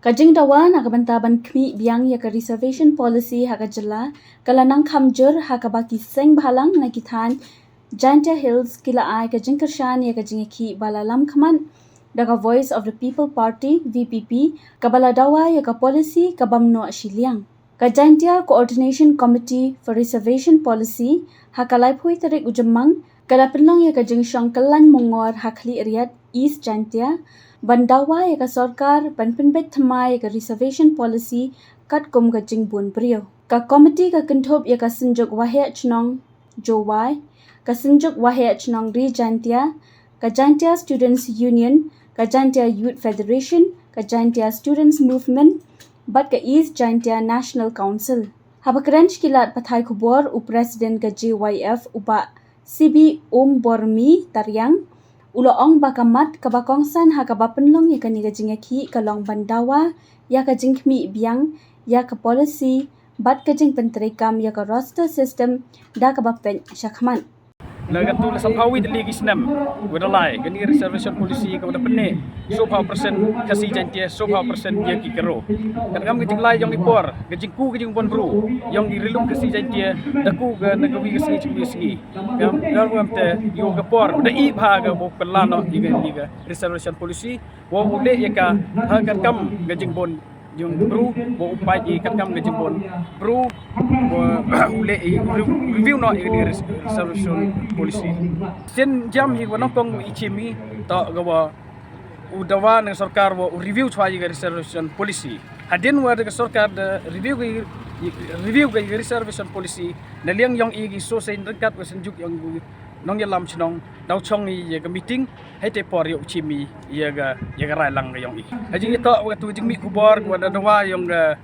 Kajing dawa nak bantaban kmi biang ya ke reservation policy haka jela kalanang khamjur haka baki seng bhalang na kithan Jaintia Hills kila ai kajing kershan ya kajing ki balalam khaman daga Voice of the People Party VPP kabala dawa ya ka policy kabamno ashiliang ka Jaintia Coordination Committee for Reservation Policy haka laiphui tarik ujemang kala penlang ya kajing syangkalan mongor hakli riat East Jaintia bandawa ya ka sarkar banpenbet thamai ka reservation policy kat kum ka jingbun brio ka committee ka kentop ya ka sinjuk wahe chnong jowai ka sinjuk wahe chnong ri Jaintia ka Jaintia Students Union ka Jaintia Youth Federation ka Jaintia Students Movement bat ka East Jaintia National Council habakrench kilat pathai khubor president ka JYF upa CB Bormi Taryang uloong bakamat kabakongsan ha kabapenlong ya kani gajingaki kalong bandawa ya kajingkmi biang ya ka policy bat kajing pentrikam ya ka roster system da kabapen syakman Nagatul sampawi dali gisnam wadalai gani reservation policy ka wada penne 100% kasi Jaintia 100% ya ki kero kan kam gajing lai yang ipor gajing ku gajing bon bro yang irilum kasi Jaintia daku ga nagawi kasi chumi kam gam te yo ga por da i bhaga bo pelano iga reservation policy wo ule ya ka ha kan kam gajing bon yung bro bo upai kan kam gajing bon bro ule review no reservation policy sen jam hi wanong kong ichimi ta gawa udawa ng sarkar wo review chwa ga reservation policy hadin wa ga sarkar da review ga reservation policy naliang yung igi so sen dekat wa senjuk yang nong yalam chnong daw chong ye ga meeting hete por yo chimi ye ga rai lang ga yung i haji ito wa tu jing mi kubor wa dawa yung ga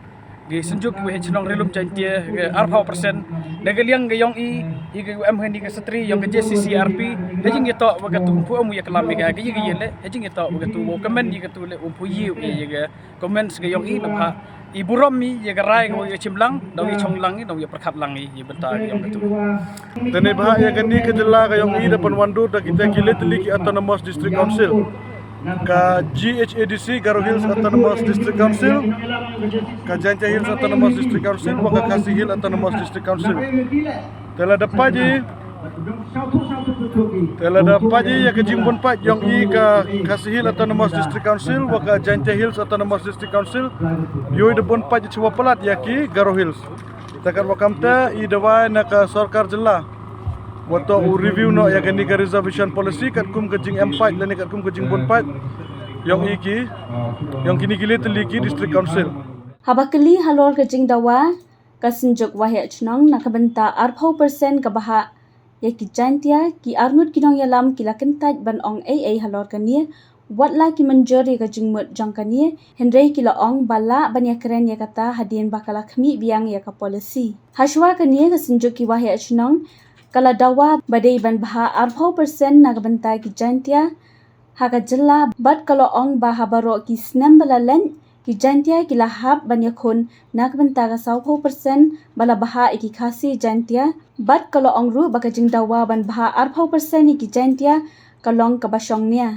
gi senjuk we chnong relum Jaintia ga 4% nagaliang ga yung i ga am hani ga satri yung ga JCCRP haji ito wa ga tu pu amu ya kalam ga ga ye le haji ito wa ga tu wo comment ye ga tu le pu ye ga comments ga yung i na iburom mi ye ga rai ga chimlang daw ye chonglang daw ye perkhat lang ye benta ga yung ga tu Tene bah ya gani ke jela ka yang i depan wandu da kita kilet liki Autonomous District Council ka GHADC Garo Hills Autonomous District Council ka Jaintia Hills Autonomous District Council wa ka Kasih Hill Autonomous District Council tela dapat je ya ke jimbon pat yang i ka Kasih Hill Autonomous District Council wa ka Jaintia Hills Autonomous District Council yoi de bon pat je chwa pelat ya ki Garo Hills takat wakamta i dawai na ka sarkar jela wato review no ya gani ka reservation policy kat kum kajing M5 lani kat kum kajing bon pat yang iki yang kini gile teliki district council habakali halor kajing dawa kasinjuk wahe chnong nakabenta 40% kabaha ya ki Jaintia ki arnut kinong yalam kilakentaj ban ong AA halor kania watla ki menjuri ka jingmut jangkani Henry kila ong bala banya keren ya kata hadien bakala khmi biang ya ka policy hashwa kani ka sinjuk ki wahe chnong kala dawa badai ban baha 40% nagbantai ki Jaintia haka jela bat kala ong baha baro ki snam bala len ki Jaintia ki lahab banya khun nagbanta ka 40% bala baha iki khasi Jaintia bat kala ong ru baka jing dawa ban baha 40% ki Jaintia kalong kabashong nia